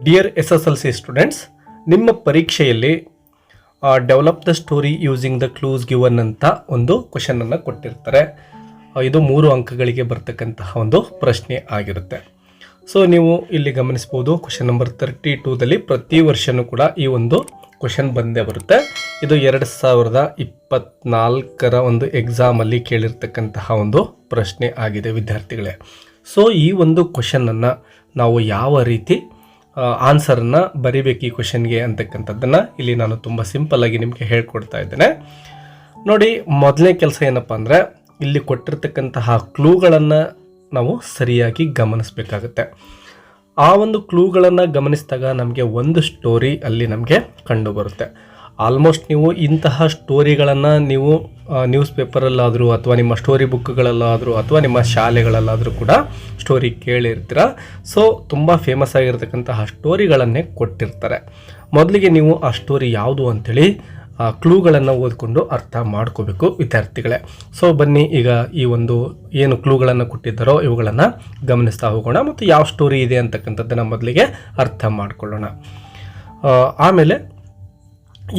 Dear SSLC students, ನಿಮ್ಮ ಪರೀಕ್ಷೆಯಲ್ಲಿ develop the story using the clues given ಅಂತ ಒಂದು ಕ್ವಶನನ್ನು ಕೊಟ್ಟಿರ್ತಾರೆ. ಇದು 3 ಅಂಕಗಳಿಗೆ ಬರ್ತಕ್ಕಂತಹ ಒಂದು ಪ್ರಶ್ನೆ ಆಗಿರುತ್ತೆ. ಸೊ ನೀವು ಇಲ್ಲಿ ಗಮನಿಸ್ಬೋದು, ಕ್ವಶನ್ ನಂಬರ್ 32ದಲ್ಲಿ ಪ್ರತಿ ವರ್ಷವೂ ಕೂಡ ಈ ಒಂದು ಕ್ವಶನ್ ಬಂದೇ ಬರುತ್ತೆ. ಇದು 2024ರ ಒಂದು ಎಕ್ಸಾಮಲ್ಲಿ ಕೇಳಿರ್ತಕ್ಕಂತಹ ಒಂದು ಪ್ರಶ್ನೆ ಆಗಿದೆ ವಿದ್ಯಾರ್ಥಿಗಳೇ. ಸೊ ಈ ಒಂದು ಕ್ವಶನನ್ನು ನಾವು ಯಾವ ರೀತಿ ಆನ್ಸರನ್ನು ಬರಿಬೇಕು ಈ ಕ್ವಶನ್ಗೆ ಅಂತಕ್ಕಂಥದ್ದನ್ನು ಇಲ್ಲಿ ನಾನು ತುಂಬ ಸಿಂಪಲ್ಲಾಗಿ ನಿಮಗೆ ಹೇಳ್ಕೊಡ್ತಾ ಇದ್ದೇನೆ. ನೋಡಿ, ಮೊದಲನೇ ಕೆಲಸ ಏನಪ್ಪ ಅಂದರೆ, ಇಲ್ಲಿ ಕೊಟ್ಟಿರ್ತಕ್ಕಂತಹ ಕ್ಲೂಗಳನ್ನು ನಾವು ಸರಿಯಾಗಿ ಗಮನಿಸಬೇಕಾಗುತ್ತೆ. ಆ ಒಂದು ಕ್ಲೂಗಳನ್ನು ಗಮನಿಸಿದಾಗ ನಮಗೆ ಒಂದು ಸ್ಟೋರಿ ಅಲ್ಲಿ ನಮಗೆ ಕಂಡು ಬರುತ್ತೆ. ಆಲ್ಮೋಸ್ಟ್ ನೀವು ಇಂತಹ ಸ್ಟೋರಿಗಳನ್ನು ನೀವು ನ್ಯೂಸ್ ಪೇಪರಲ್ಲಾದರೂ ಅಥವಾ ನಿಮ್ಮ ಸ್ಟೋರಿ ಬುಕ್ಗಳಲ್ಲಾದರೂ ಅಥವಾ ನಿಮ್ಮ ಶಾಲೆಗಳಲ್ಲಾದರೂ ಕೂಡ ಸ್ಟೋರಿ ಕೇಳಿರ್ತೀರ. ಸೊ ತುಂಬ ಫೇಮಸ್ ಆಗಿರ್ತಕ್ಕಂತಹ ಸ್ಟೋರಿಗಳನ್ನೇ ಕೊಟ್ಟಿರ್ತಾರೆ. ಮೊದಲಿಗೆ ನೀವು ಆ ಸ್ಟೋರಿ ಯಾವುದು ಅಂಥೇಳಿ ಕ್ಲೂಗಳನ್ನು ಓದಿಕೊಂಡು ಅರ್ಥ ಮಾಡ್ಕೋಬೇಕು ವಿದ್ಯಾರ್ಥಿಗಳೇ. ಸೊ ಬನ್ನಿ, ಈಗ ಈ ಒಂದು ಏನು ಕ್ಲೂಗಳನ್ನು ಕೊಟ್ಟಿದ್ದಾರೋ ಇವುಗಳನ್ನು ಗಮನಿಸ್ತಾ ಹೋಗೋಣ ಮತ್ತು ಯಾವ ಸ್ಟೋರಿ ಇದೆ ಅಂತಕ್ಕಂಥದ್ದನ್ನು ಮೊದಲಿಗೆ ಅರ್ಥ ಮಾಡ್ಕೊಳ್ಳೋಣ. ಆಮೇಲೆ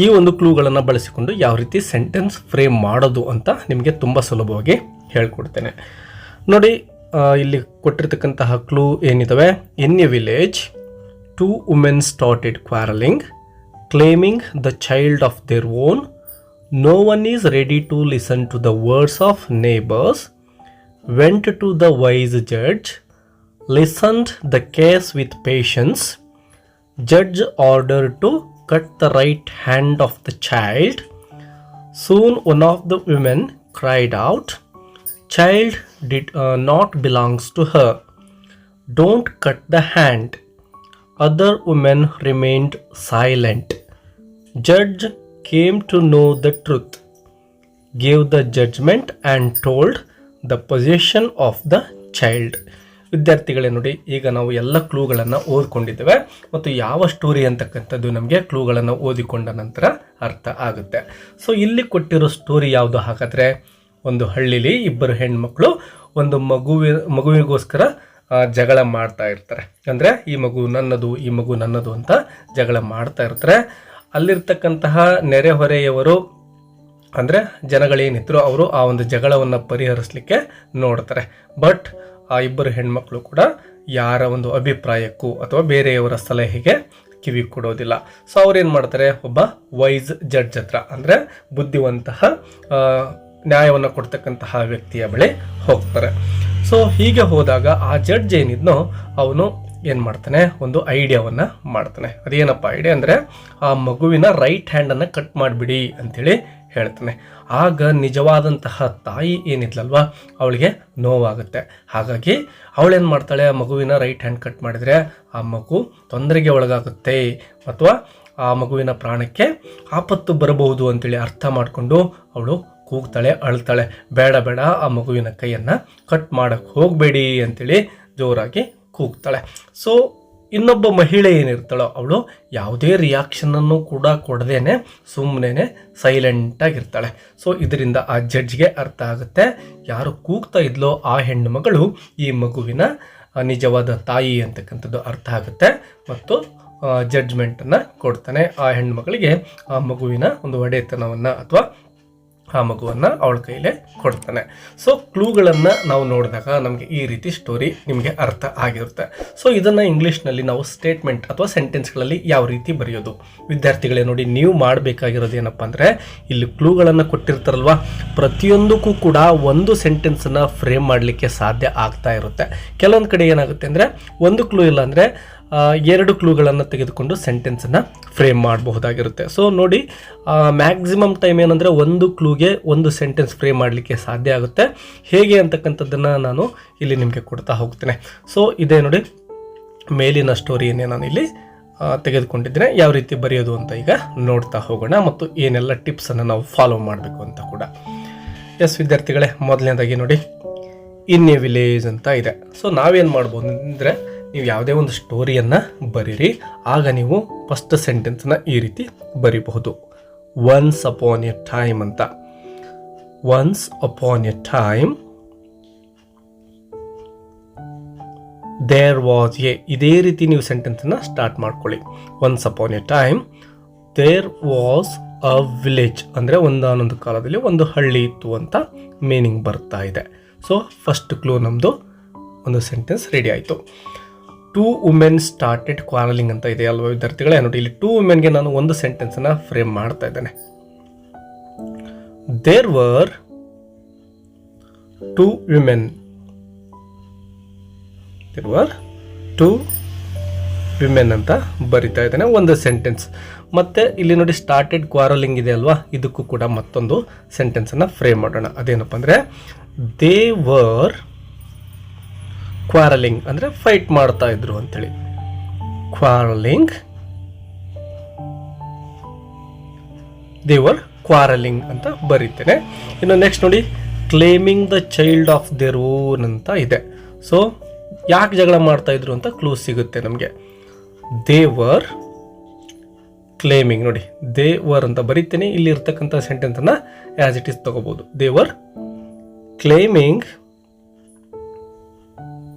ಈ ಒಂದು ಕ್ಲೂಗಳನ್ನು ಬಳಸಿಕೊಂಡು ಯಾವ ರೀತಿ ಸೆಂಟೆನ್ಸ್ ಫ್ರೇಮ್ ಮಾಡೋದು ಅಂತ ನಿಮಗೆ ತುಂಬ ಸುಲಭವಾಗಿ ಹೇಳ್ಕೊಡ್ತೇನೆ. ನೋಡಿ, ಇಲ್ಲಿ ಕೊಟ್ಟಿರ್ತಕ್ಕಂತಹ ಕ್ಲೂ ಏನಿದ್ದಾವೆ, in a village 2 women started quarreling, claiming the child of their own. No one is ready to listen to the words of neighbors. Went to the wise judge, listened the case with patience. Judge ordered to cut the right hand of the child. Soon one of the women cried out, "Child did not belongs to her. Don't cut the hand." Other women remained silent. Judge came to know the truth, gave the judgment and told the possession of the child. ವಿದ್ಯಾರ್ಥಿಗಳೇ, ನೋಡಿ, ಈಗ ನಾವು ಎಲ್ಲ ಕ್ಲೂಗಳನ್ನು ಓದ್ಕೊಂಡಿದ್ದೇವೆ ಮತ್ತು ಯಾವ story ಅಂತಕ್ಕಂಥದ್ದು ನಮಗೆ ಕ್ಲೂಗಳನ್ನು ಓದಿಕೊಂಡ ನಂತರ ಅರ್ಥ ಆಗುತ್ತೆ. ಸೊ ಇಲ್ಲಿ ಕೊಟ್ಟಿರೋ ಸ್ಟೋರಿ ಯಾವುದು ಹಾಗಾದರೆ, ಒಂದು ಹಳ್ಳಿಲಿ 2 ಹೆಣ್ಮಕ್ಳು ಒಂದು ಮಗುವಿಗೋಸ್ಕರ ಜಗಳ ಮಾಡ್ತಾ ಇರ್ತಾರೆ. ಅಂದರೆ ಈ ಮಗು ನನ್ನದು ಅಂತ ಜಗಳ ಮಾಡ್ತಾ ಇರ್ತಾರೆ. ಅಲ್ಲಿರ್ತಕ್ಕಂತಹ ನೆರೆಹೊರೆಯವರು ಅಂದರೆ ಜನಗಳೇನಿದ್ರು ಅವರು ಆ ಒಂದು ಜಗಳವನ್ನು ಪರಿಹರಿಸಲಿಕ್ಕೆ ನೋಡ್ತಾರೆ. ಬಟ್ ಆ 2 ಹೆಣ್ಮಕ್ಳು ಕೂಡ ಯಾರ ಒಂದು ಅಭಿಪ್ರಾಯಕ್ಕೂ ಅಥವಾ ಬೇರೆಯವರ ಸಲಹೆಗೆ ಕಿವಿ ಕೊಡೋದಿಲ್ಲ. ಸೊ ಅವ್ರೇನು ಮಾಡ್ತಾರೆ, ಒಬ್ಬ ವೈಸ್ ಜಡ್ಜ್ ಹತ್ರ ಅಂದರೆ ಬುದ್ಧಿವಂತಹ ನ್ಯಾಯವನ್ನು ಕೊಡ್ತಕ್ಕಂತಹ ವ್ಯಕ್ತಿಯ ಬಳಿ ಹೋಗ್ತಾರೆ. ಸೊ ಹೀಗೆ ಹೋದಾಗ ಆ ಜಡ್ಜ್ ಏನಿದ್ನೋ ಅವನು ಏನು ಮಾಡ್ತಾನೆ, ಒಂದು ಐಡಿಯಾವನ್ನು ಮಾಡ್ತಾನೆ. ಅದೇನಪ್ಪ ಐಡಿಯಾ ಅಂದರೆ, ಆ ಮಗುವಿನ ರೈಟ್ ಹ್ಯಾಂಡನ್ನು ಕಟ್ ಮಾಡಿಬಿಡಿ ಅಂಥೇಳಿ ಹೇಳ್ತಾನೆ. ಆಗ ನಿಜವಾದಂತಹ ತಾಯಿ ಏನಿದ್ಲಲ್ವ ಅವಳಿಗೆ ನೋವಾಗುತ್ತೆ. ಹಾಗಾಗಿ ಅವಳೇನು ಮಾಡ್ತಾಳೆ, ಆ ಮಗುವಿನ ರೈಟ್ ಹ್ಯಾಂಡ್ ಕಟ್ ಮಾಡಿದರೆ ಆ ಮಗು ತೊಂದರೆಗೆ ಒಳಗಾಗುತ್ತೆ ಅಥವಾ ಆ ಮಗುವಿನ ಪ್ರಾಣಕ್ಕೆ ಆಪತ್ತು ಬರಬಹುದು ಅಂತೇಳಿ ಅರ್ಥ ಮಾಡಿಕೊಂಡು ಅವಳು ಕೂಗ್ತಾಳೆ, ಅಳ್ತಾಳೆ, ಬೇಡ ಆ ಮಗುವಿನ ಕೈಯನ್ನು ಕಟ್ ಮಾಡೋಕ್ಕೆ ಹೋಗಬೇಡಿ ಅಂತೇಳಿ ಜೋರಾಗಿ ಕೂಗ್ತಾಳೆ. ಸೊ ಇನ್ನೊಬ್ಬ ಮಹಿಳೆ ಏನಿರ್ತಾಳೋ ಅವಳು ಯಾವುದೇ ರಿಯಾಕ್ಷನನ್ನು ಕೂಡ ಕೊಡದೇನೆ ಸುಮ್ಮನೆ ಸೈಲೆಂಟಾಗಿರ್ತಾಳೆ. ಸೊ ಇದರಿಂದ ಆ ಜಡ್ಜ್ಗೆ ಅರ್ಥ ಆಗುತ್ತೆ, ಯಾರು ಕೂಗ್ತಾ ಇದ್ಲೋ ಆ ಹೆಣ್ಣು ಮಗಳು ಈ ಮಗುವಿನ ನಿಜವಾದ ತಾಯಿ ಅಂತಕ್ಕಂಥದ್ದು ಅರ್ಥ ಆಗುತ್ತೆ ಮತ್ತು ಜಡ್ಜ್ಮೆಂಟನ್ನು ಕೊಡ್ತಾನೆ. ಆ ಹೆಣ್ಣು ಮಗಳಿಗೆ ಆ ಮಗುವಿನ ಒಂದು ಒಡೆತನವನ್ನು ಅಥವಾ ಆ ಮಗುವನ್ನು ಅವಳ ಕೈಲೇ ಕೊಡ್ತಾನೆ. ಸೊ ಕ್ಲೂಗಳನ್ನು ನಾವು ನೋಡಿದಾಗ ನಮಗೆ ಈ ರೀತಿ ಸ್ಟೋರಿ ನಿಮಗೆ ಅರ್ಥ ಆಗಿರುತ್ತೆ. ಸೊ ಇದನ್ನು ಇಂಗ್ಲೀಷ್ನಲ್ಲಿ ನಾವು ಸ್ಟೇಟ್ಮೆಂಟ್ ಅಥವಾ ಸೆಂಟೆನ್ಸ್ಗಳಲ್ಲಿ ಯಾವ ರೀತಿ ಬರೆಯೋದು ವಿದ್ಯಾರ್ಥಿಗಳೇ, ನೋಡಿ, ನೀವು ಮಾಡಬೇಕಾಗಿರೋದು ಏನಪ್ಪ ಅಂದರೆ, ಇಲ್ಲಿ ಕ್ಲೂಗಳನ್ನು ಕೊಟ್ಟಿರ್ತಾರಲ್ವ, ಪ್ರತಿಯೊಂದಕ್ಕೂ ಕೂಡ ಒಂದು ಸೆಂಟೆನ್ಸನ್ನು ಫ್ರೇಮ್ ಮಾಡಲಿಕ್ಕೆ ಸಾಧ್ಯ ಆಗ್ತಾ ಇರುತ್ತೆ. ಕೆಲವೊಂದು ಕಡೆ ಏನಾಗುತ್ತೆ ಅಂದರೆ, ಒಂದು ಕ್ಲೂ ಇಲ್ಲ ಅಂದರೆ 2 ಕ್ಲೂಗಳನ್ನು ತೆಗೆದುಕೊಂಡು ಸೆಂಟೆನ್ಸನ್ನು ಫ್ರೇಮ್ ಮಾಡಬಹುದಾಗಿರುತ್ತೆ. ಸೊ ನೋಡಿ, ಮ್ಯಾಕ್ಸಿಮಮ್ ಟೈಮ್ ಏನಂದರೆ ಒಂದು ಕ್ಲೂಗೆ ಒಂದು ಸೆಂಟೆನ್ಸ್ ಫ್ರೇಮ್ ಮಾಡಲಿಕ್ಕೆ ಸಾಧ್ಯ ಆಗುತ್ತೆ. ಹೇಗೆ ಅಂತಕ್ಕಂಥದ್ದನ್ನು ನಾನು ಇಲ್ಲಿ ನಿಮಗೆ ಕೊಡ್ತಾ ಹೋಗ್ತೇನೆ. ಸೊ ಇದೇ ನೋಡಿ, ಮೇಲಿನ ಸ್ಟೋರಿಯನ್ನೇ ನಾನು ಇಲ್ಲಿ ತೆಗೆದುಕೊಂಡಿದ್ದೇನೆ. ಯಾವ ರೀತಿ ಬರೆಯೋದು ಅಂತ ಈಗ ನೋಡ್ತಾ ಹೋಗೋಣ ಮತ್ತು ಏನೆಲ್ಲ ಟಿಪ್ಸನ್ನು ನಾವು ಫಾಲೋ ಮಾಡಬೇಕು ಅಂತ ಕೂಡ. ಎಸ್ ವಿದ್ಯಾರ್ಥಿಗಳೇ, ಮೊದಲನೇದಾಗಿ ನೋಡಿ, ಇನ್ ಎ ವಿಲೇಜ್ ಅಂತ ಇದೆ. ಸೊ ನಾವೇನು ಮಾಡ್ಬೋದು ಅಂದರೆ, ನೀವು ಯಾವುದೇ ಒಂದು ಸ್ಟೋರಿಯನ್ನು ಬರೀರಿ, ಆಗ ನೀವು ಫಸ್ಟ್ ಸೆಂಟೆನ್ಸ್ನ ಈ ರೀತಿ ಬರೀಬಹುದು. ಒನ್ಸ್ ಅಪಾನ್ ಎ ಟೈಮ್ ಅಂತ. Once upon a time there was a, ಇದೇ ರೀತಿ ನೀವು ಸೆಂಟೆನ್ಸನ್ನು ಸ್ಟಾರ್ಟ್ ಮಾಡ್ಕೊಳ್ಳಿ. Once upon a time there was a village ಅಂದರೆ ಒಂದಾನೊಂದು ಕಾಲದಲ್ಲಿ ಒಂದು ಹಳ್ಳಿ ಇತ್ತು ಅಂತ ಮೀನಿಂಗ್ ಬರ್ತಾ ಇದೆ. ಸೊ ಫಸ್ಟ್ ಕ್ಲೂ ನಮ್ಮದು ಒಂದು ಸೆಂಟೆನ್ಸ್ ರೆಡಿ ಆಯಿತು. 2 women ಸ್ಟಾರ್ಟೆಡ್ ಕ್ವಾರಲಿಂಗ್ ಅಂತ ಇದೆ ಅಲ್ವಾ ವಿದ್ಯಾರ್ಥಿಗಳೇ. ನೋಡಿ ಇಲ್ಲಿ 2 womenಗೆ ನಾನು ಒಂದು ಸೆಂಟೆನ್ಸನ್ನು ಫ್ರೇಮ್ ಮಾಡ್ತಾ ಇದ್ದೇನೆ. There were 2 women. There were 2 women ಅಂತ ಬರಿತಾ ಇದ್ದೇನೆ ಒಂದು ಸೆಂಟೆನ್ಸ್. ಮತ್ತೆ ಇಲ್ಲಿ ನೋಡಿ ಸ್ಟಾರ್ಟೆಡ್ ಕ್ವಾರಲಿಂಗ್ ಇದೆ ಅಲ್ವಾ, ಇದಕ್ಕೂ ಕೂಡ ಮತ್ತೊಂದು ಸೆಂಟೆನ್ಸನ್ನು ಫ್ರೇಮ್ ಮಾಡೋಣ. ಅದೇನಪ್ಪ ಅಂದರೆ ದೇ ವರ್ ಕ್ವಾರಲಿಂಗ್ ಅಂದರೆ ಫೈಟ್ ಮಾಡ್ತಾ ಇದ್ರು ಅಂತೇಳಿ. ಕ್ವಾರಲಿಂಗ್, ದೇ ವರ್ ಕ್ವಾರಲಿಂಗ್ ಅಂತ ಬರೀತೇನೆ. ಇನ್ನು ನೆಕ್ಸ್ಟ್ ನೋಡಿ claiming the child of their own ಅಂತ ಇದೆ. ಸೊ ಯಾಕೆ ಜಗಳ ಮಾಡ್ತಾ ಇದ್ರು ಅಂತ ಕ್ಲೂ ಸಿಗುತ್ತೆ ನಮಗೆ. ದೇ ವರ್ ಕ್ಲೇಮಿಂಗ್, ನೋಡಿ ದೇ ವರ್ ಅಂತ ಬರೀತೇನೆ. ಇಲ್ಲಿ ಇರ್ತಕ್ಕಂಥ ಸೆಂಟೆನ್ಸನ್ನು ಆ್ಯಸ್ ಇಟ್ ಈಸ್ ತಗೋಬಹುದು. ದೇ ವರ್ ಕ್ಲೇಮಿಂಗ್,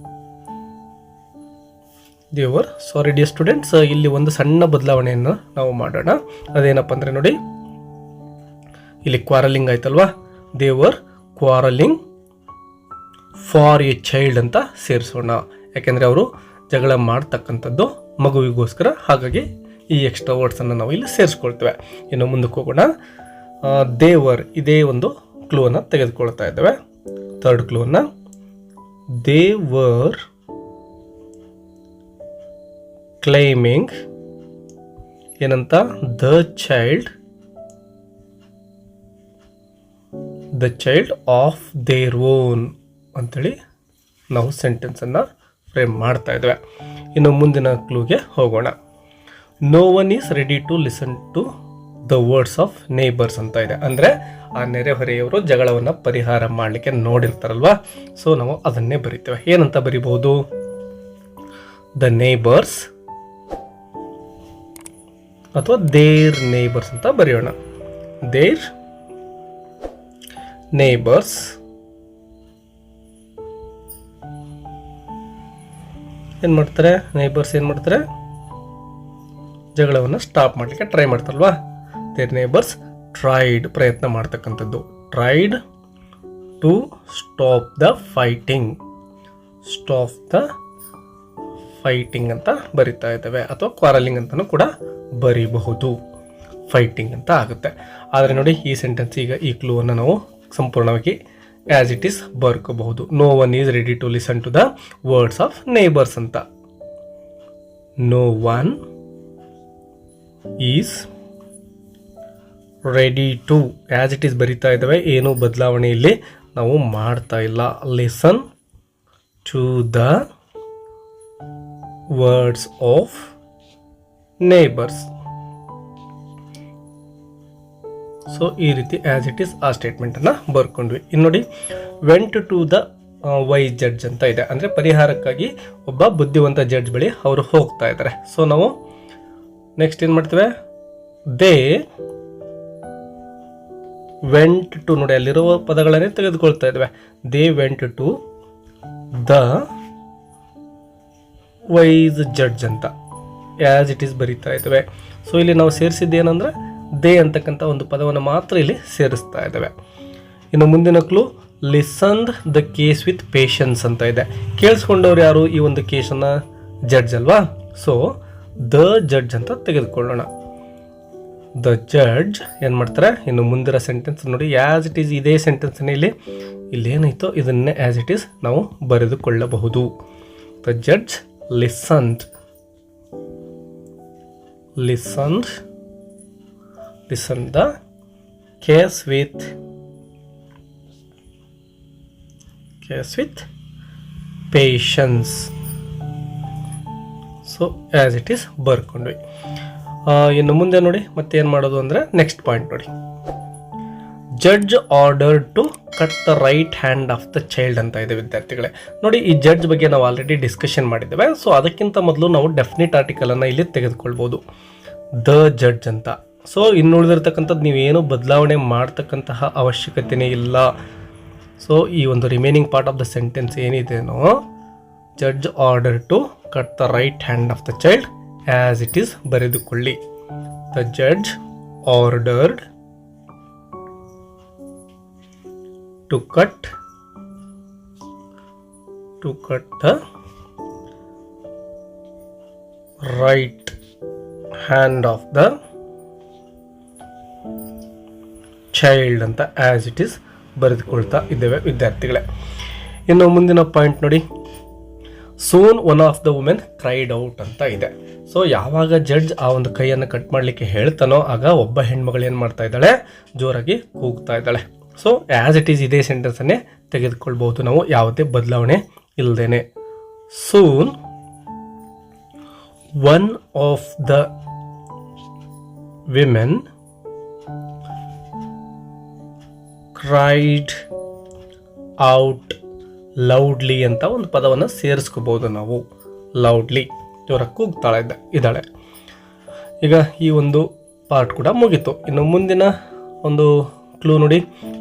ದೇವರ್ ಸಾರಿ ಡಿಯರ್ ಸ್ಟೂಡೆಂಟ್ಸ್, ಇಲ್ಲಿ ಒಂದು ಸಣ್ಣ ಬದಲಾವಣೆಯನ್ನು ನಾವು ಮಾಡೋಣ. ಅದೇನಪ್ಪ ಅಂದರೆ ನೋಡಿ ಇಲ್ಲಿ ಕ್ವಾರಲಿಂಗ್ ಆಯ್ತಲ್ವಾ, ದೇವರ್ ಕ್ವಾರಲಿಂಗ್ ಫಾರ್ ಎ ಚೈಲ್ಡ್ ಅಂತ ಸೇರಿಸೋಣ. ಯಾಕೆಂದರೆ ಅವರು ಜಗಳ ಮಾಡ್ತಕ್ಕಂಥದ್ದು ಮಗುವಿಗೋಸ್ಕರ, ಹಾಗಾಗಿ ಈ ಎಕ್ಸ್ಟ್ರಾ ವರ್ಡ್ಸನ್ನು ನಾವು ಇಲ್ಲಿ ಸೇರಿಸ್ಕೊಳ್ತೇವೆ. ಇನ್ನು ಮುಂದಕ್ಕೆ ಹೋಗೋಣ. ದೇವರ್ ಇದೇ ಒಂದು ಕ್ಲೂವನ್ನು ತೆಗೆದುಕೊಳ್ತಾ ಇದ್ದೇವೆ. ಥರ್ಡ್ ಕ್ಲೂವನ್ನು ದೇವರ್ ಕ್ಲೈಮಿಂಗ್ ಏನಂತ the child of their own ಅಂತೇಳಿ ನಾವು ಸೆಂಟೆನ್ಸನ್ನು ಫ್ರೇಮ್ ಮಾಡ್ತಾ ಇದ್ದೇವೆ. ಇನ್ನು ಮುಂದಿನ ಕ್ಲೂಗೆ ಹೋಗೋಣ. No one is ready to listen to the words of neighbours ಅಂತ ಇದೆ. ಅಂದರೆ ಆ ನೆರೆಹೊರೆಯವರು ಜಗಳವನ್ನು ಪರಿಹಾರ ಮಾಡಲಿಕ್ಕೆ ನೋಡಿರ್ತಾರಲ್ವಾ, ಸೊ ನಾವು ಅದನ್ನೇ ಬರಿತೇವೆ. ಏನಂತ ಬರಿಬಹುದು? ದ ನೇಬರ್ಸ್ ಅಥವಾ ದೇರ್ ನೇಬರ್ಸ್ ಅಂತ ಬರೆಯೋಣ. ದೇರ್ ನೇಬರ್ಸ್ ಏನು ಮಾಡ್ತಾರೆ? ನೇಬರ್ಸ್ ಏನು ಮಾಡ್ತಾರೆ? ಜಗಳವನ್ನು ಸ್ಟಾಪ್ ಮಾಡಲಿಕ್ಕೆ ಟ್ರೈ ಮಾಡ್ತಾರಲ್ವಾ. ದೇರ್ ನೇಬರ್ಸ್ ಟ್ರೈಡ್, ಪ್ರಯತ್ನ ಮಾಡ್ತಕ್ಕಂಥದ್ದು. Tried to stop the fighting. Stop the fighting ಅಂತ ಬರಿತಾ ಇದ್ದೇವೆ, ಅಥವಾ ಕ್ವಾರಲಿಂಗ್ ಅಂತಲೂ ಕೂಡ ಬರೀಬಹುದು. ಫೈಟಿಂಗ್ ಅಂತ ಆಗುತ್ತೆ. ಆದರೆ ನೋಡಿ ಈ ಸೆಂಟೆನ್ಸ್ ಈಗ ಈ ಕ್ಲೂವನ್ನು ನಾವು ಸಂಪೂರ್ಣವಾಗಿ ಆ್ಯಸ್ ಇಟ್ ಈಸ್ ಬರ್ಕೋಬಹುದು. No one is ready to listen to the words of neighbours ಅಂತ. No one is ready to as it is ಬರಿತಾ ಇದ್ದಾವೆ. ಏನು ಬದಲಾವಣೆ ಇಲ್ಲಿ ನಾವು ಮಾಡ್ತಾ ಇಲ್ಲ. Listen to the words of neighbours. So ಈ ರೀತಿ ಆ್ಯಸ್ ಇಟ್ ಈಸ್ ಆ ಸ್ಟೇಟ್ಮೆಂಟನ್ನು ಬರ್ಕೊಂಡ್ವಿ. ಇನ್ನು ನೋಡಿ went to the wise judge ಅಂತ ಇದೆ. ಅಂದರೆ ಪರಿಹಾರಕ್ಕಾಗಿ ಒಬ್ಬ ಬುದ್ಧಿವಂತ ಜಡ್ಜ್ ಬಳಿ ಅವರು ಹೋಗ್ತಾ ಇದ್ದಾರೆ. ಸೊ ನಾವು ನೆಕ್ಸ್ಟ್ ಏನು ಮಾಡ್ತೇವೆ? ದೇ ವೆಂಟ್ ಟು, ನೋಡಿ ಅಲ್ಲಿರುವ ಪದಗಳನ್ನೇ ತೆಗೆದುಕೊಳ್ತಾ ಇದ್ದೇವೆ. They went to the wise judge ಅಂತ ಆ್ಯಸ್ ಇಟ್ ಈಸ್ ಬರೀತಾ ಇದ್ದೇವೆ. ಸೊ ಇಲ್ಲಿ ನಾವು ಸೇರಿಸಿದ್ದೇನೆಂದರೆ ದೇ ಅಂತಕ್ಕಂಥ ಒಂದು ಪದವನ್ನು ಮಾತ್ರ ಇಲ್ಲಿ ಸೇರಿಸ್ತಾ ಇದ್ದೇವೆ. ಇನ್ನು ಮುಂದಿನ clue listened the case with patience ಅಂತ ಇದೆ. ಕೇಳಿಸ್ಕೊಂಡವ್ರು ಯಾರು? ಈ ಒಂದು ಕೇಸನ್ನು ಜಡ್ಜ್ ಅಲ್ವಾ. ಸೊ ದ ಜಡ್ಜ್ ಅಂತ ತೆಗೆದುಕೊಳ್ಳೋಣ. ದ ಜಡ್ಜ್ ಏನು ಮಾಡ್ತಾರೆ? ಇನ್ನು ಮುಂದಿನ ಸೆಂಟೆನ್ಸ್ ನೋಡಿ ಆ್ಯಸ್ ಇಟ್ ಈಸ್ ಇದೇ ಸೆಂಟೆನ್ಸ್ನೇ ಇಲ್ಲಿ ಏನಾಯಿತೋ ಇದನ್ನೇ ಆ್ಯಸ್ ಇಟ್ ಈಸ್ ನಾವು ಬರೆದುಕೊಳ್ಳಬಹುದು. The judge listened the case with patience. So as it is ಬರ್ಕೊಂಡ್ವಿ. ಇನ್ನು ಮುಂದೆ ನೋಡಿ ಮತ್ತೆ ಏನು ಮಾಡೋದು ಅಂದರೆ ನೆಕ್ಸ್ಟ್ ಪಾಯಿಂಟ್ ನೋಡಿ. Judge order to cut the right hand of the child ಅಂತ ಇದೆ ವಿದ್ಯಾರ್ಥಿಗಳೇ. ನೋಡಿ ಈ ಜಡ್ಜ್ ಬಗ್ಗೆ ನಾವು ಆಲ್ರೆಡಿ ಡಿಸ್ಕಷನ್ ಮಾಡಿದ್ದೇವೆ. ಸೊ ಅದಕ್ಕಿಂತ ಮೊದಲು ನಾವು ಡೆಫಿನಿಟ್ ಆರ್ಟಿಕಲನ್ನು ಇಲ್ಲಿ ತೆಗೆದುಕೊಳ್ಬೋದು, ದ ಜಡ್ಜ್ ಅಂತ. ಸೊ ಇನ್ನು ಉಳಿದಿರ್ತಕ್ಕಂಥದ್ದು ನೀವೇನು ಬದಲಾವಣೆ ಮಾಡ್ತಕ್ಕಂತಹ ಅವಶ್ಯಕತೆಯೇ ಇಲ್ಲ. ಸೊ ಈ ಒಂದು remaining part of the sentence ಏನಿದೆನೋ judge order to cut the right hand of the child as it is ಬರೆದುಕೊಳ್ಳಿ. The judge ordered to cut the right hand of the child ಅಂತ ಆಸ್ ಇಟ್ ಈಸ್ ಬರೆದುಕೊಳ್ತಾ ಇದ್ದೇವೆ ವಿದ್ಯಾರ್ಥಿಗಳೇ. ಇನ್ನು ಮುಂದಿನ point ನೋಡಿ, soon one of the women cried out ಅಂತ ಇದೆ. ಸೊ ಯಾವಾಗ ಜಡ್ಜ್ ಆ ಒಂದು ಕೈಯನ್ನು ಕಟ್ ಮಾಡಲಿಕ್ಕೆ ಹೇಳ್ತಾನೋ ಆಗ ಒಬ್ಬ ಹೆಣ್ಮಗಳು ಏನು ಮಾಡ್ತಾ ಇದ್ದಾಳೆ, ಜೋರಾಗಿ ಕೂಗ್ತಾ ಇದ್ದಾಳೆ. ಸೊ ಆಸ್ ಇಟ್ ಈಸ್ ಇದೇ ಸೆಂಟೆನ್ಸನ್ನೇ ತೆಗೆದುಕೊಳ್ಬಹುದು ನಾವು, ಯಾವುದೇ ಬದಲಾವಣೆ ಇಲ್ಲದೇನೆ. Soon one of the women cried out loudly ಅಂತ ಒಂದು ಪದವನ್ನು ಸೇರಿಸ್ಕೋಬಹುದು ನಾವು. ಲೌಡ್ಲಿ, ಜೋರಾಗಿ ಕೂಗ್ತಾಳೆ ಇದ್ದಾಳೆ. ಈಗ ಈ ಒಂದು ಪಾರ್ಟ್ ಕೂಡ ಮುಗೀತು. ಇನ್ನು ಮುಂದಿನ ಒಂದು ಕ್ಲೂ ನೋಡಿ,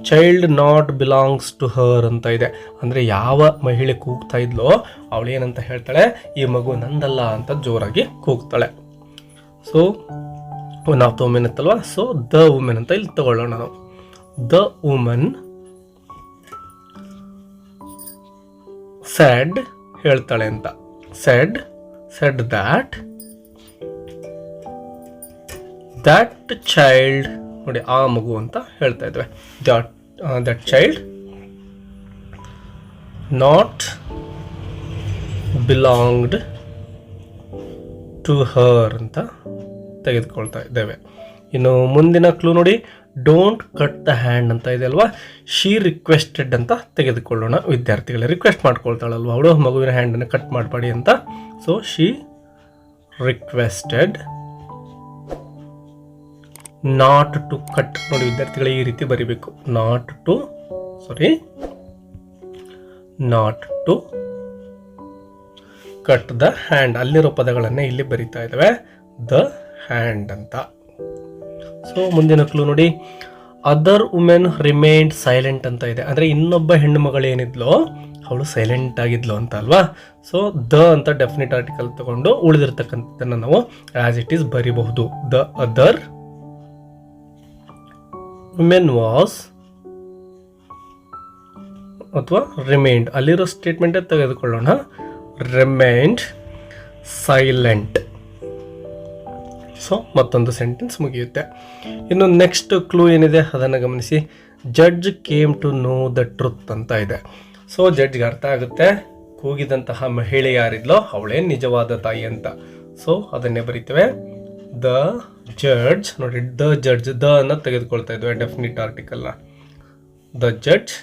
child not belongs to her ಅಂತ ಇದೆ. ಅಂದರೆ ಯಾವ ಮಹಿಳೆ ಕೂಗ್ತಾ ಇದ್ಲೋ ಅವಳು ಏನಂತ ಹೇಳ್ತಾಳೆ, ಈ ಮಗು ನಂದಲ್ಲ ಅಂತ ಜೋರಾಗಿ ಕೂಗ್ತಾಳೆ. So one of the women ಅಂತಲ್ವಾ, ಸೊ ದ ವುಮೆನ್ ಅಂತ ಇಲ್ಲಿ ತಗೊಳ್ಳೋಣ ನಾವು. ದ ವುಮನ್ ಸ್ಯಾಡ್ ಹೇಳ್ತಾಳೆ ಅಂತ, ಸ್ಯಾಡ್ ದಟ್ ಚೈಲ್ಡ್ ನೋಡಿ, ಆ ಮಗು ಅಂತ ಹೇಳ್ತಾ ಇದ್ವಿ. That child not belonged to her ಅಂತ ತೆಗೆದುಕೊಳ್ತಾ ಇದ್ದೇವೆ. ಇನ್ನು ಮುಂದಿನ ಕ್ಲೂ ನೋಡಿ, ಡೋಂಟ್ ಕಟ್ ದ ಹ್ಯಾಂಡ್ ಅಂತ ಇದೆ ಅಲ್ವಾ, ಶಿ ರಿಕ್ವೆಸ್ಟೆಡ್ ಅಂತ ತೆಗೆದುಕೊಳ್ಳೋಣ ವಿದ್ಯಾರ್ಥಿಗಳೇ. ರಿಕ್ವೆಸ್ಟ್ ಮಾಡ್ಕೊಳ್ತಾಳಲ್ವ ಅವಳು, ಮಗುವಿನ ಹ್ಯಾಂಡನ್ನು ಕಟ್ ಮಾಡಬೇಡಿ ಅಂತ. So she requested not to cut. ನೋಡಿ ವಿದ್ಯಾರ್ಥಿಗಳೇ, ಈ ರೀತಿ ಬರಿಬೇಕು, not to cut the hand. ಅಲ್ಲಿರೋ ಪದಗಳನ್ನೇ ಇಲ್ಲಿ ಬರಿತಾ ಇದ್ದಾವೆ, ದ ಹ್ಯಾಂಡ್ ಅಂತ. ಸೊ ಮುಂದಿನ ಕ್ಲೂ ನೋಡಿ, ಅದರ್ ವುಮೆನ್ ರಿಮೈನ್ಡ್ ಸೈಲೆಂಟ್ ಅಂತ ಇದೆ. ಅಂದರೆ ಇನ್ನೊಬ್ಬ ಹೆಣ್ಣು ಮಗಳು ಏನಿದ್ಲೋ ಅವಳು ಸೈಲೆಂಟ್ ಆಗಿದ್ಲು ಅಂತ ಅಲ್ವಾ. ಸೊ ದ ಅಂತ ಡೆಫಿನಿಟ್ ಆರ್ಟಿಕಲ್ ತಗೊಂಡು ಉಳಿದಿರ್ತಕ್ಕಂಥದ್ದನ್ನು ನಾವು ಆಸ್ ಇಟ್ ಈಸ್ ಬರಿಬಹುದು. ದ ಅದರ್ ವುಮೆನ್ ವಾಸ್ ಅಥವಾ ರಿಮೈನ್ಡ್, ಅಲ್ಲಿರೋ ಸ್ಟೇಟ್ಮೆಂಟೇ ತೆಗೆದುಕೊಳ್ಳೋಣ, ರಿಮೈನ್ಡ್ ಸೈಲೆಂಟ್. ಸೊ ಮತ್ತೊಂದು ಸೆಂಟೆನ್ಸ್ ಮುಗಿಯುತ್ತೆ. ಇನ್ನು ನೆಕ್ಸ್ಟ್ ಕ್ಲೂ ಏನಿದೆ ಅದನ್ನು ಗಮನಿಸಿ, judge came to know the truth ಅಂತ ಇದೆ. ಸೊ ಜಡ್ಜ್ಗೆ ಅರ್ಥ ಆಗುತ್ತೆ ಕೂಗಿದಂತಹ ಮಹಿಳೆ ಯಾರಿದ್ಲೋ ಅವಳೇ ನಿಜವಾದ ತಾಯಿ ಅಂತ. ಸೊ ಅದನ್ನೇ ಬರೀತೇವೆ, ದ ಜಡ್ಜ್. ನೋಡಿ ದ ಜಡ್ಜ್, ದ ಅನ್ನ ತೆಗೆದುಕೊಳ್ತಾ ಇದ್ವಿ ಡೆಫಿನಿಟ್ ಆರ್ಟಿಕಲ್ನ. The judge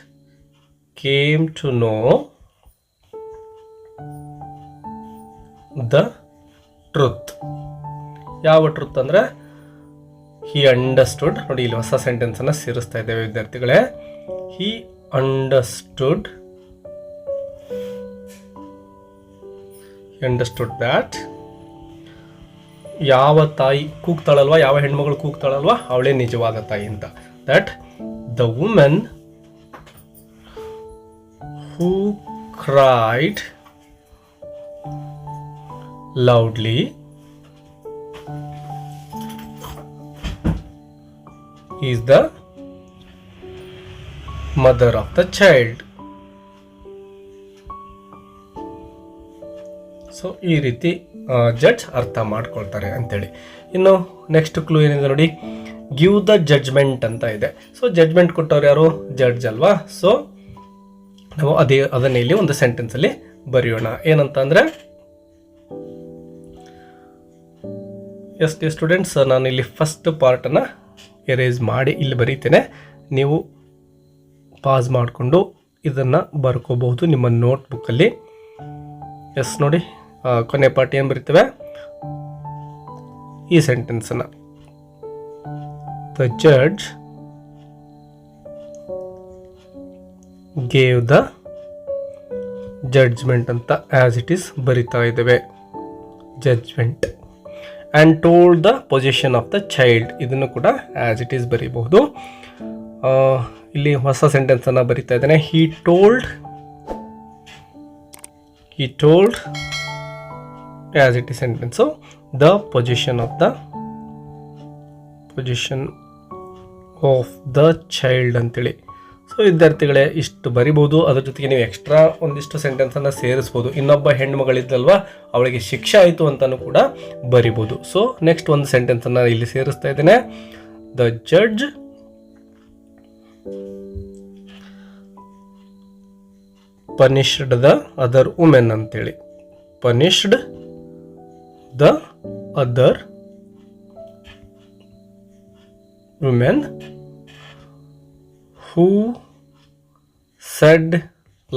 came to know the truth. ಯಾವ ಟ್ರುತ್ ಅಂದರೆ ಹಿ ಅಂಡರ್ಸ್ಟುಡ್. ನೋಡಿ ಇಲ್ಲಿ ಹೊಸ ಸೆಂಟೆನ್ಸನ್ನು ಸೇರಿಸ್ತಾ ಇದ್ದೇವೆ ವಿದ್ಯಾರ್ಥಿಗಳೇ. ಹಿ ಅಂಡರ್ಸ್ಟುಡ್ ದ್ಯಾಟ್, ಯಾವ ತಾಯಿ ಕೂಗ್ತಾಳಲ್ವಾ, ಯಾವ ಹೆಣ್ಮಗಳು ಕೂಗ್ತಾಳಲ್ವಾ ಅವಳೇ ನಿಜವಾದ ತಾಯಿ ಅಂತ. That the women who cried loudly is the mother of the child. So ಈ ರೀತಿ ಜಡ್ಜ್ ಅರ್ಥ ಮಾಡ್ಕೊಳ್ತಾರೆ ಅಂತೇಳಿ. ಇನ್ನು ನೆಕ್ಸ್ಟ್ ಕ್ಲೂ ಏನಿದೆ ನೋಡಿ, ಗಿವ್ ದ ಜಡ್ಜ್ಮೆಂಟ್ ಅಂತ ಇದೆ. ಸೊ ಜಡ್ಜ್ಮೆಂಟ್ ಕೊಟ್ಟವ್ರು ಯಾರು, ಜಡ್ಜ್ ಅಲ್ವಾ. ಸೊ ನಾವು ಅದನ್ನೇ ಇಲ್ಲಿ ಒಂದು ಸೆಂಟೆನ್ಸಲ್ಲಿ ಬರೆಯೋಣ. ಏನಂತ ಅಂದರೆ, ಎಸ್ ಡಿ ಸ್ಟೂಡೆಂಟ್ಸ್, ನಾನು ಇಲ್ಲಿ ಫಸ್ಟ್ ಪಾರ್ಟನ್ನು ಎರೇಸ್ ಮಾಡಿ ಇಲ್ಲಿ ಬರೀತೇನೆ. ನೀವು ಪಾಸ್ ಮಾಡಿಕೊಂಡು ಇದನ್ನು ಬರ್ಕೋಬಹುದು ನಿಮ್ಮ ನೋಟ್ಬುಕ್ಕಲ್ಲಿ. ಎಸ್ ನೋಡಿ, ಕೊನೆ ಪಾರ್ಟ್ ಏನು ಬರೀತೇವೆ, ಈ ಸೆಂಟೆನ್ಸನ್ನು, the judge gave the judgement ಅಂತ ಆಸ್ ಇಟ್ ಈಸ್ ಬರಿತಾ ಇದ್ದೇವೆ. Judgement and told the position of the child, ಇದನ್ನು ಕೂಡ ಆಸ್ ಇಟ್ ಈಸ್ ಬರೀಬಹುದು. ಇಲ್ಲಿ ಹೊಸ ಸೆಂಟೆನ್ಸನ್ನು ಬರಿತಾ ಇದ್ದೇನೆ. ಹಿ he told, as it is sentence, so the position of the child ಅಂತೇಳಿ. ಸೊ ವಿದ್ಯಾರ್ಥಿಗಳೇ ಇಷ್ಟು ಬರಿಬೋದು. ಅದ್ರ ಜೊತೆಗೆ ನೀವು ಎಕ್ಸ್ಟ್ರಾ ಒಂದಿಷ್ಟು ಸೆಂಟೆನ್ಸನ್ನು ಸೇರಿಸ್ಬೋದು. ಇನ್ನೊಬ್ಬ ಹೆಣ್ಮಗಳಿದ್ದಲ್ವಾ, ಅವಳಿಗೆ ಶಿಕ್ಷೆ ಆಯಿತು ಅಂತಲೂ ಕೂಡ ಬರಿಬೋದು. ಸೊ ನೆಕ್ಸ್ಟ್ ಒಂದು ಸೆಂಟೆನ್ಸನ್ನು ಇಲ್ಲಿ ಸೇರಿಸ್ತಾ ಇದ್ದೇನೆ. The judge punished the other women ಅಂತೇಳಿ. Punished the other women who said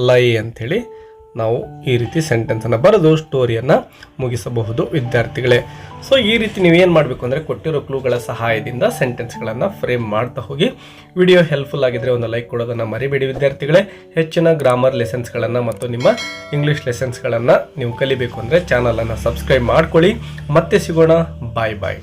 lie ಅಂಥೇಳಿ ನಾವು ಈ ರೀತಿ ಸೆಂಟೆನ್ಸನ್ನು ಬರೆದು ಸ್ಟೋರಿಯನ್ನು ಮುಗಿಸಬಹುದು ವಿದ್ಯಾರ್ಥಿಗಳೇ. ಸೊ ಈ ರೀತಿ ನೀವೇನು ಮಾಡಬೇಕು ಅಂದರೆ ಕೊಟ್ಟಿರೋ ಕ್ಲೂಗಳ ಸಹಾಯದಿಂದ ಸೆಂಟೆನ್ಸ್ಗಳನ್ನು ಫ್ರೇಮ್ ಮಾಡ್ತಾ ಹೋಗಿ. ವಿಡಿಯೋ ಹೆಲ್ಪ್ಫುಲ್ ಆಗಿದ್ದರೆ ಒಂದು ಲೈಕ್ ಕೊಡೋದನ್ನು ಮರಿಬೇಡಿ ವಿದ್ಯಾರ್ಥಿಗಳೇ. ಹೆಚ್ಚಿನ ಗ್ರಾಮರ್ ಲೆಸನ್ಸ್ಗಳನ್ನು ಮತ್ತು ನಿಮ್ಮ ಇಂಗ್ಲೀಷ್ ಲೆಸನ್ಸ್ಗಳನ್ನು ನೀವು ಕಲಿಬೇಕು ಅಂದರೆ ಚಾನಲನ್ನು ಸಬ್ಸ್ಕ್ರೈಬ್ ಮಾಡ್ಕೊಳ್ಳಿ. ಮತ್ತೆ ಸಿಗೋಣ. ಬಾಯ್ ಬಾಯ್.